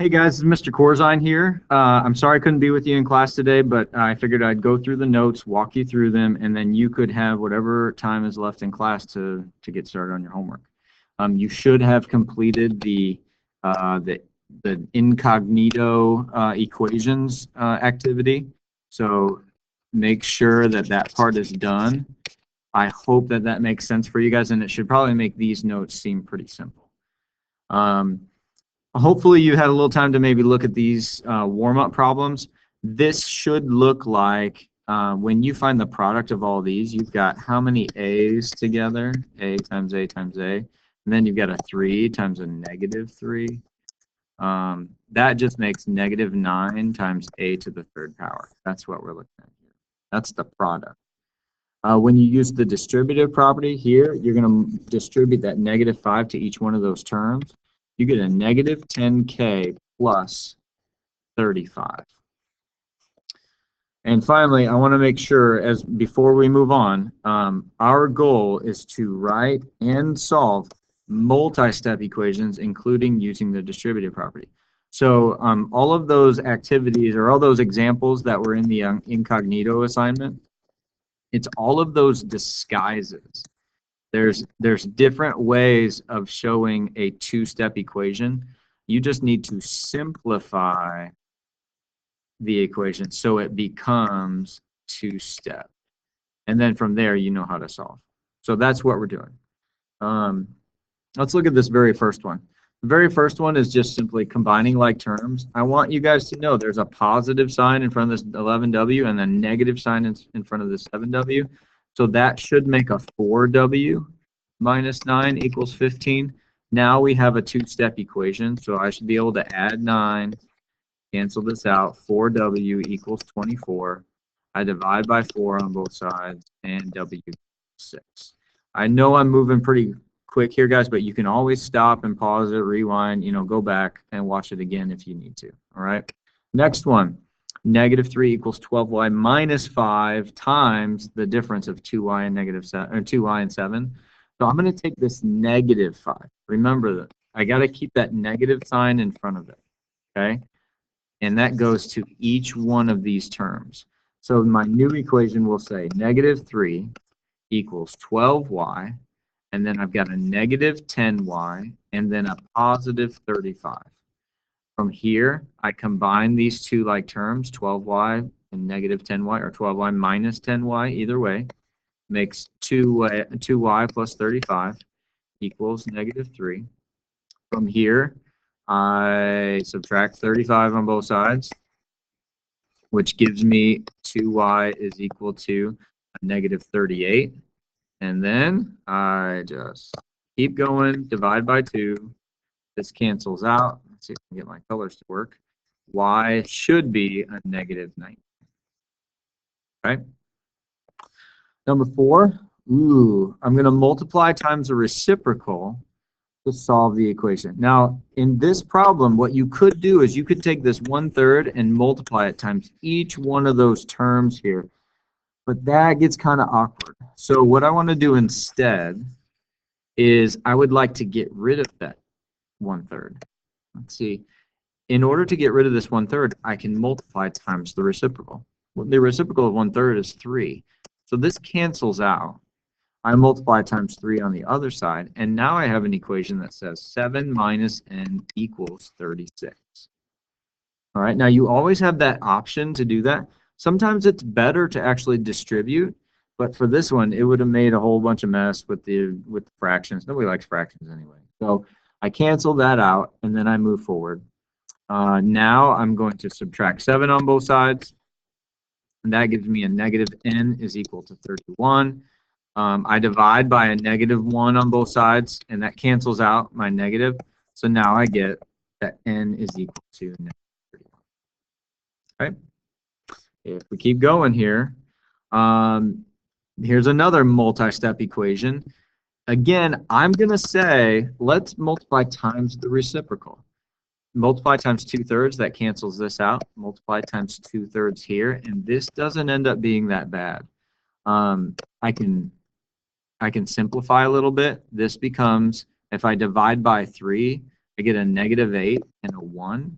Hey guys, this is Mr. Corzine here. I'm sorry I couldn't be with you in class today, but I figured I'd go through the notes, walk you through them, and then you could have whatever time is left in class to get started on your homework. You should have completed the incognito equations activity. So make sure that that part is done. I hope that that makes sense for you guys, and it should probably make these notes seem pretty simple. Hopefully you had a little time to maybe look at these warm-up problems. This should look like when you find the product of all these, you've got how many a's together? A times A times A. And then you've got a 3 times a negative 3. That just makes negative 9 times A to the third power. That's what we're looking at here. That's the product. When you use the distributive property here, you're going to distribute that negative 5 to each one of those terms. You get a negative 10k plus 35. And finally, I want to make sure, as before we move on, our goal is to write and solve multi-step equations, including using the distributive property. So all of those activities or all those examples that were in the incognito assignment, it's all of those disguises. There's different ways of showing a two-step equation. You just need to simplify the equation so it becomes two-step. And then from there, you know how to solve. So that's what we're doing. Let's look at this very first one. The very first one is just simply combining like terms. I want you guys to know there's a positive sign in front of this 11W and a negative sign in front of this 7W. So that should make a 4W minus 9 equals 15. Now we have a two-step equation, so I should be able to add 9, cancel this out, 4W equals 24. I divide by 4 on both sides, and W 6. I know I'm moving pretty quick here, guys, but you can always stop and pause it, rewind, go back and watch it again if you need to, all right? Next one. Negative 3 equals 12y minus 5 times the difference of 2y and negative 7, or 2y and 7. So I'm going to take this negative 5. Remember that I got to keep that negative sign in front of it, okay? And that goes to each one of these terms. So my new equation will say negative 3 equals 12y, and then I've got a negative 10y, and then a positive 35. From here, I combine these two like terms, 12y and negative 10y, or 12y minus 10y, either way, makes 2y plus 35 equals negative 3. From here, I subtract 35 on both sides, which gives me 2y is equal to a negative 38. And then I just keep going, divide by 2. This cancels out. Let's see if I can get my colors to work. Y should be a negative 19. Okay. Number 4, I'm going to multiply times the reciprocal to solve the equation. Now, in this problem, what you could do is you could take this 1/3 and multiply it times each one of those terms here. But that gets kind of awkward. So what I want to do instead is I would like to get rid of that 1/3. Let's see. In order to get rid of this 1/3, I can multiply times the reciprocal. Well, the reciprocal of 1/3 is 3. So this cancels out. I multiply times 3 on the other side, and now I have an equation that says 7 minus n equals 36. All right, now you always have that option to do that. Sometimes it's better to actually distribute, but for this one, it would have made a whole bunch of mess with the fractions. Nobody likes fractions anyway. So I cancel that out, and then I move forward. Now I'm going to subtract 7 on both sides, and that gives me a negative n is equal to 31. I divide by a negative 1 on both sides, and that cancels out my negative. So now I get that n is equal to negative 31. Okay. If we keep going here, here's another multi-step equation. Again, I'm going to say, let's multiply times the reciprocal. Multiply times 2/3, that cancels this out. Multiply times 2/3 here, and this doesn't end up being that bad. I can simplify a little bit. This becomes, if I divide by 3, I get a negative 8 and a 1.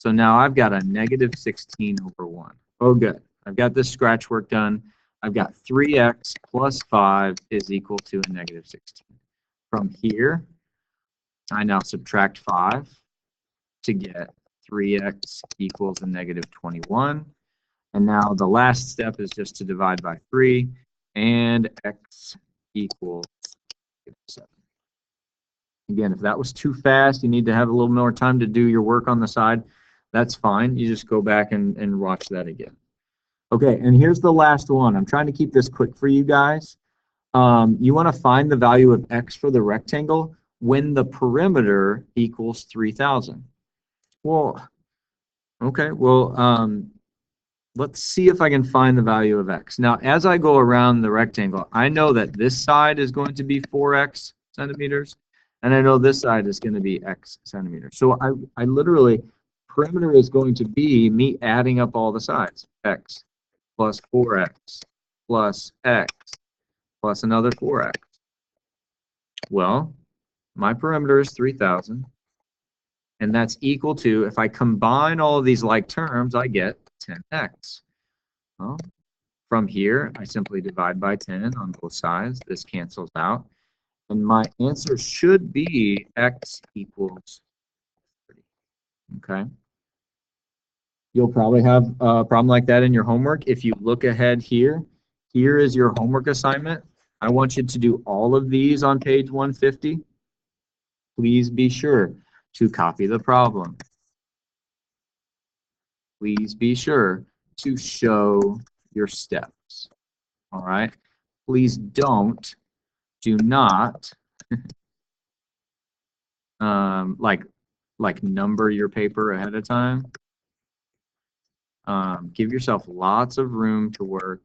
So now I've got a negative 16 over 1. Oh, good. I've got this scratch work done. I've got 3x plus 5 is equal to a negative 16. From here, I now subtract 5 to get 3x equals a negative 21. And now the last step is just to divide by 3, and x equals 7. Again, if that was too fast, you need to have a little more time to do your work on the side, that's fine. You just go back and watch that again. Okay, and here's the last one. I'm trying to keep this quick for you guys. You want to find the value of x for the rectangle when the perimeter equals 3,000. Well, okay, well, let's see if I can find the value of x. Now, as I go around the rectangle, I know that this side is going to be 4x centimeters, and I know this side is going to be x centimeters. So I literally, perimeter is going to be me adding up all the sides. X plus 4x plus x plus another 4x. Well, my perimeter is 3,000. And that's equal to, if I combine all of these like terms, I get 10x. Well, from here, I simply divide by 10 on both sides. This cancels out. And my answer should be x equals 30. Okay. You'll probably have a problem like that in your homework. If you look ahead here, here is your homework assignment. I want you to do all of these on page 150. Please be sure to copy the problem. Please be sure to show your steps. All right. Please do not like number your paper ahead of time. Give yourself lots of room to work.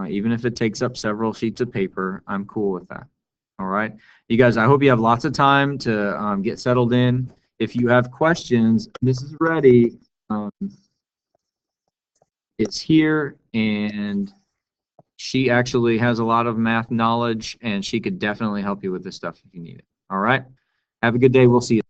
Even if it takes up several sheets of paper, I'm cool with that. All right. You guys, I hope you have lots of time to get settled in. If you have questions, Mrs. Reddy is here, and she actually has a lot of math knowledge, and she could definitely help you with this stuff if you need it. All right. Have a good day. We'll see you.